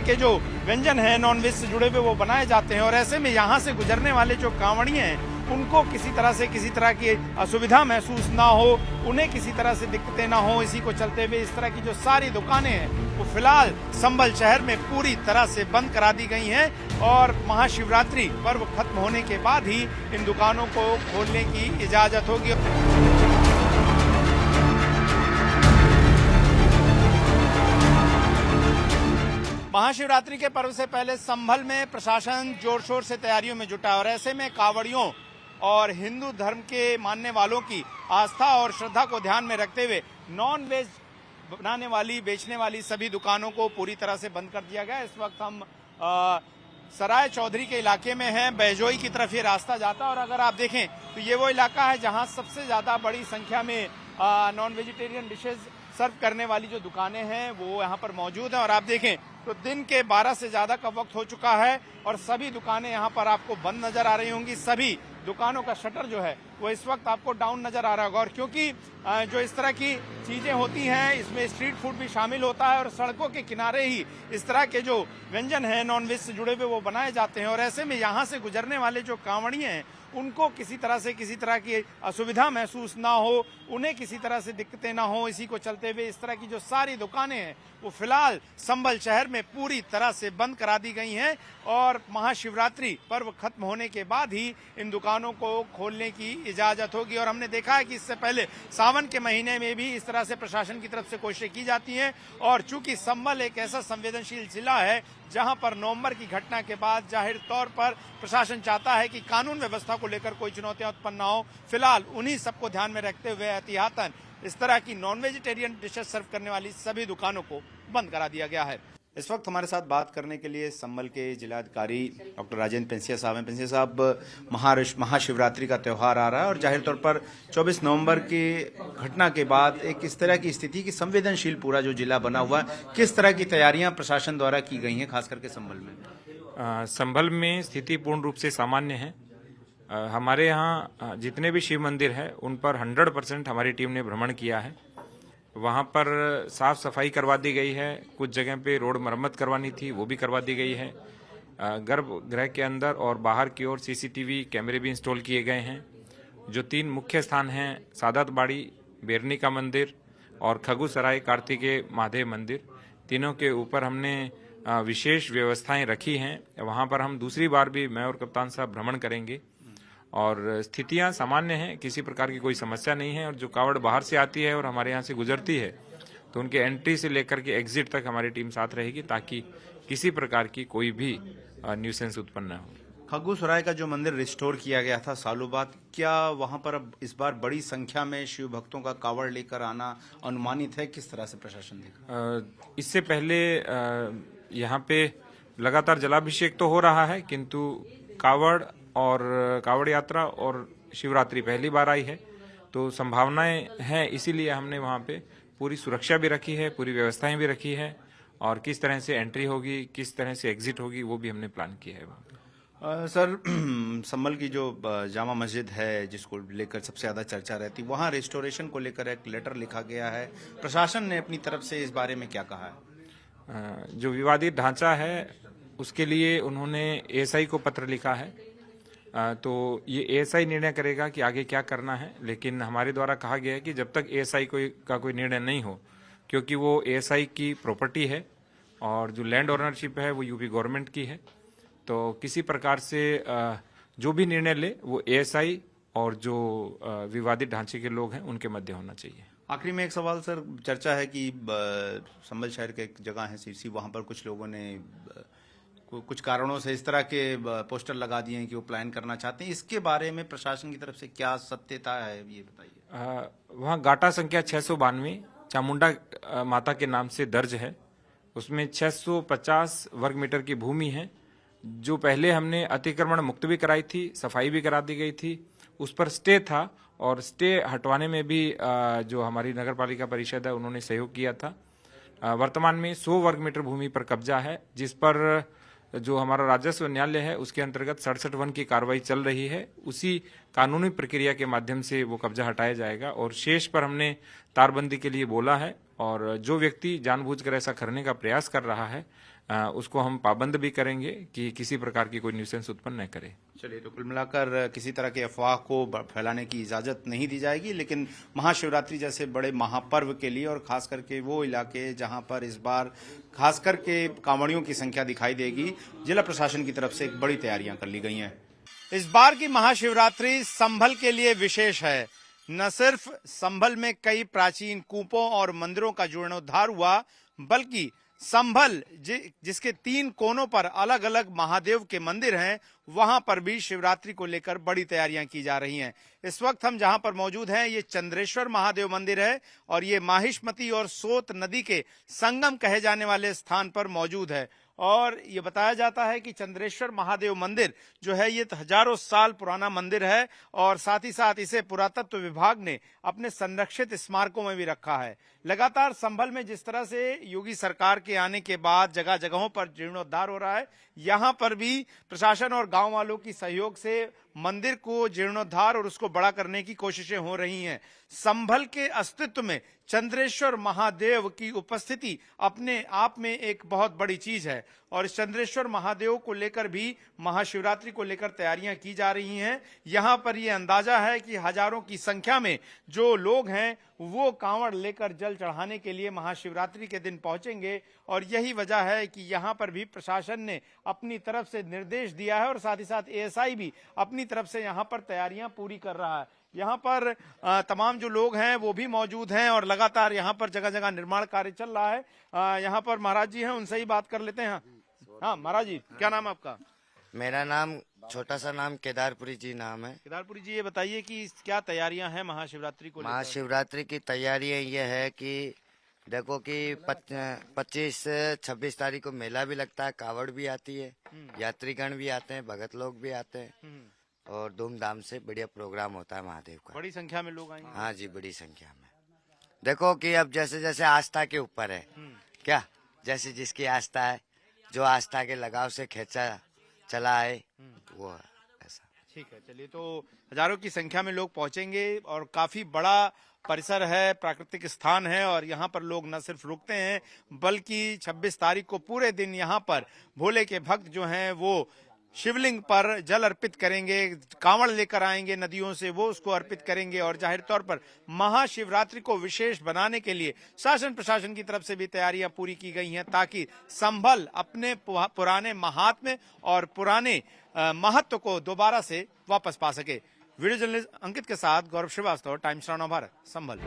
के जो व्यंजन हैं नॉनवेज से जुड़े हुए वो बनाए जाते हैं। और ऐसे में यहाँ से गुजरने वाले जो कांवड़िए हैं उनको किसी तरह की असुविधा महसूस ना हो, उन्हें किसी तरह से दिक्कतें ना हो, इसी को चलते हुए इस तरह की जो सारी दुकानें हैं वो फिलहाल संभल शहर में पूरी तरह से बंद करा दी गई हैं। और महाशिवरात्रि पर्व खत्म होने के बाद ही इन दुकानों को खोलने की इजाजत होगी। महाशिवरात्रि के पर्व से पहले संभल में प्रशासन जोर शोर से तैयारियों में जुटा है और ऐसे में कांवड़ियों और हिंदू धर्म के मानने वालों की आस्था और श्रद्धा को ध्यान में रखते हुए नॉन वेज बनाने वाली बेचने वाली सभी दुकानों को पूरी तरह से बंद कर दिया गया। इस वक्त हम सराय चौधरी के इलाके में हैं। बैजोई की तरफ ये रास्ता जाता है और अगर आप देखें तो ये वो इलाका है जहां सबसे ज्यादा बड़ी संख्या में नॉन वेजिटेरियन डिशेज सर्व करने वाली जो दुकानें हैं वो यहाँ पर मौजूद हैं। और आप देखें तो दिन के 12 से ज्यादा का वक्त हो चुका है और सभी दुकानें यहाँ पर आपको बंद नजर आ रही होंगी। सभी दुकानों का शटर जो है वो इस वक्त आपको डाउन नजर आ रहा होगा। और क्योंकि जो इस तरह की चीजें होती हैं इसमें स्ट्रीट फूड भी शामिल होता है और सड़कों के किनारे ही इस तरह के जो व्यंजन हैं नॉनवेज से जुड़े हुए वो बनाए जाते हैं। और ऐसे में यहाँ से गुजरने वाले जो कांवड़िए हैं उनको किसी तरह की असुविधा महसूस ना हो, उन्हें किसी तरह से दिक्कतें ना हो, इसी को चलते हुए इस तरह की जो सारी दुकानें हैं वो फिलहाल संभल शहर में पूरी तरह से बंद करा दी गई हैं। और महाशिवरात्रि पर्व खत्म होने के बाद ही इन दुकानों को खोलने की इजाजत होगी। और हमने देखा है कि इससे पहले सावन के महीने में भी इस तरह से प्रशासन की तरफ से कोशिशें की जाती हैं। और चूंकि संभल एक ऐसा संवेदनशील जिला है जहां पर नवंबर की घटना के बाद जाहिर तौर पर प्रशासन चाहता है कि कानून व्यवस्था को लेकर कोई चुनौतियां उत्पन्न ना हो। फिलहाल उन्हीं सबको ध्यान में रखते हुए एहतियातन इस तरह की नॉन वेजिटेरियन डिशेज सर्व करने वाली सभी दुकानों को बंद करा दिया गया है। इस वक्त हमारे साथ बात करने के लिए संभल के जिलाधिकारी डॉक्टर राजेंद्र पेंसिया साहब हैं। पेंसिया साहब, महाशिवरात्रि का त्यौहार आ रहा है और जाहिर तौर पर 24 नवंबर की घटना के बाद एक इस तरह की स्थिति की संवेदनशील पूरा जो जिला बना हुआ है, किस तरह की तैयारियां प्रशासन द्वारा की गई हैं खास करके संभल में? संभल में स्थिति पूर्ण रूप से सामान्य है। हमारे यहाँ जितने भी शिव मंदिर है उन पर 100% हमारी टीम ने भ्रमण किया है। वहाँ पर साफ सफाई करवा दी गई है। कुछ जगह पे रोड मरम्मत करवानी थी वो भी करवा दी गई है। गर्भगृह के अंदर और बाहर की ओर सीसीटीवी कैमरे भी इंस्टॉल किए गए हैं। जो 3 मुख्य स्थान हैं सादत बाड़ी, बेरनी का मंदिर और खगुसराय कार्तिकेय महादेव मंदिर, तीनों के ऊपर हमने विशेष व्यवस्थाएं रखी हैं। वहाँ पर हम दूसरी बार भी मैं और कप्तान साहब भ्रमण करेंगे और स्थितियां सामान्य हैं, किसी प्रकार की कोई समस्या नहीं है। और जो कावड़ बाहर से आती है और हमारे यहाँ से गुजरती है तो उनके एंट्री से लेकर के एग्जिट तक हमारी टीम साथ रहेगी ताकि किसी प्रकार की कोई भी न्यूसेंस उत्पन्न न हो। खगुसराय का जो मंदिर रिस्टोर किया गया था सालों बाद, क्या वहां पर अब इस बार बड़ी संख्या में शिव भक्तों का कावड़ लेकर आना अनुमानित है? किस तरह से प्रशासन देख? इससे पहले यहाँ पे लगातार जलाभिषेक तो हो रहा है किंतु कावड़ और कावड़ यात्रा और शिवरात्रि पहली बार आई है तो संभावनाएं हैं। इसीलिए हमने वहाँ पे पूरी सुरक्षा भी रखी है, पूरी व्यवस्थाएं भी रखी है और किस तरह से एंट्री होगी, किस तरह से एग्जिट होगी वो भी हमने प्लान किया है वहाँ। सर, संभल की जो जामा मस्जिद है जिसको लेकर सबसे ज्यादा चर्चा रहती, वहाँ रिस्टोरेशन को लेकर एक लेटर लिखा गया है। प्रशासन ने अपनी तरफ से इस बारे में क्या कहा है? जो विवादित ढांचा है उसके लिए उन्होंने एएसआई को पत्र लिखा है। तो ये एएसआई निर्णय करेगा कि आगे क्या करना है। लेकिन हमारे द्वारा कहा गया है कि जब तक एएसआई का कोई निर्णय नहीं हो, क्योंकि वो एएसआई की प्रॉपर्टी है और जो लैंड ओनरशिप है वो यूपी गवर्नमेंट की है, तो किसी प्रकार से जो भी निर्णय ले वो एएसआई और जो विवादित ढांचे के लोग हैं उनके मध्य होना चाहिए। आखिरी में एक सवाल सर, चर्चा है कि संभल शहर के एक जगह है सीसी, वहां पर कुछ लोगों ने कुछ कारणों से इस तरह के पोस्टर लगा दिए हैं कि वो प्लान करना चाहते हैं। इसके बारे में प्रशासन की तरफ से क्या सत्यता है ये बताइए। वहाँ गाटा संख्या 692 चामुंडा माता के नाम से दर्ज है। उसमें 650 वर्ग मीटर की भूमि है जो पहले हमने अतिक्रमण मुक्त भी कराई थी, सफाई भी करा दी गई थी। उस पर स्टे था और स्टे हटवाने में भी जो हमारी नगर पालिका परिषद है उन्होंने सहयोग किया था। वर्तमान में 100 वर्ग मीटर भूमि पर कब्जा है जिस पर जो हमारा राजस्व न्यायालय है उसके अंतर्गत 67 की कार्रवाई चल रही है। उसी कानूनी प्रक्रिया के माध्यम से वो कब्जा हटाया जाएगा और शेष पर हमने तारबंदी के लिए बोला है। और जो व्यक्ति जानबूझकर ऐसा करने का प्रयास कर रहा है उसको हम पाबंद भी करेंगे कि किसी प्रकार की कोई न्यूसेंस उत्पन्न न करे। चलिए, तो कुल मिलाकर किसी तरह के अफवाह को फैलाने की इजाजत नहीं दी जाएगी, लेकिन महाशिवरात्रि जैसे बड़े महापर्व के लिए और खास करके वो इलाके जहां पर इस बार खास करके कांवड़ियों की संख्या दिखाई देगी, जिला प्रशासन की तरफ से एक बड़ी तैयारियां कर ली गई हैं। इस बार की महाशिवरात्रि संभल के लिए विशेष है। न सिर्फ संभल में कई प्राचीन कूपों और मंदिरों का जीर्णोद्धार हुआ, बल्कि संभल जिसके 3 कोनों पर अलग अलग महादेव के मंदिर हैं, वहां पर भी शिवरात्रि को लेकर बड़ी तैयारियां की जा रही हैं। इस वक्त हम जहां पर मौजूद हैं, ये चंद्रेश्वर महादेव मंदिर है और ये माहिष्मती और सोत नदी के संगम कहे जाने वाले स्थान पर मौजूद है। और ये बताया जाता है कि चंद्रेश्वर महादेव मंदिर जो है ये हजारों साल पुराना मंदिर है और साथ ही साथ इसे पुरातत्व विभाग ने अपने संरक्षित स्मारकों में भी रखा है। लगातार संभल में जिस तरह से योगी सरकार के आने के बाद जगह जगहों पर जीर्णोद्धार हो रहा है, यहाँ पर भी प्रशासन और गांव वालों की सहयोग से मंदिर को जीर्णोद्धार और उसको बड़ा करने की कोशिशें हो रही हैं। संभल के अस्तित्व में चंद्रेश्वर महादेव की उपस्थिति अपने आप में एक बहुत बड़ी चीज है और इस चंद्रेश्वर महादेव को लेकर भी महाशिवरात्रि को लेकर तैयारियां की जा रही हैं। यहां पर यह अंदाजा है कि हजारों की संख्या में जो लोग हैं वो कांवड़ लेकर जल चढ़ाने के लिए महाशिवरात्रि के दिन पहुंचेंगे और यही वजह है कि यहां पर भी प्रशासन ने अपनी तरफ से निर्देश दिया है और साथ ही साथ एएसआई भी अपनी तरफ से यहां पर तैयारियां पूरी कर रहा है। यहाँ पर तमाम जो लोग हैं वो भी मौजूद हैं और लगातार यहाँ पर जगह जगह निर्माण कार्य चल रहा है। यहाँ पर महाराज जी हैं, उनसे ही बात कर लेते हैं। हाँ महाराज जी, क्या नाम है आपका? मेरा नाम छोटा सा नाम केदारपुरी जी नाम है। केदारपुरी जी, ये बताइए कि क्या तैयारियां हैं महाशिवरात्रि को लेकर? महाशिवरात्रि की तैयारियां ये है कि देखो कि 25-26 तारीख को मेला भी लगता है, कावड़ भी आती है, यात्रीगण भी आते हैं, भगत लोग भी आते हैं और धूमधाम से बढ़िया प्रोग्राम होता है महादेव का। बड़ी संख्या में लोग आएंगे? हाँ जी, बड़ी संख्या में। देखो कि अब जैसे जैसे आस्था के ऊपर है, क्या जैसे जिसकी आस्था है, जो आस्था के लगाव से खींचा चला है वो ऐसा। ठीक है, चलिए, तो हजारों की संख्या में लोग पहुंचेंगे और काफी बड़ा परिसर है, प्राकृतिक स्थान है और यहाँ पर लोग न सिर्फ रुकते हैं बल्कि 26 तारीख को पूरे दिन यहाँ पर भोले के भक्त जो हैं वो शिवलिंग पर जल अर्पित करेंगे, कांवड़ लेकर आएंगे नदियों से, वो उसको अर्पित करेंगे और जाहिर तौर पर महाशिवरात्रि को विशेष बनाने के लिए शासन प्रशासन की तरफ से भी तैयारियां पूरी की गई हैं ताकि संभल अपने पुराने महात्म्य और पुराने महत्व को दोबारा से वापस पा सके। वीडियो जर्नलिस्ट अंकित के साथ गौरव श्रीवास्तव, टाइम्स नव भारत, संभल।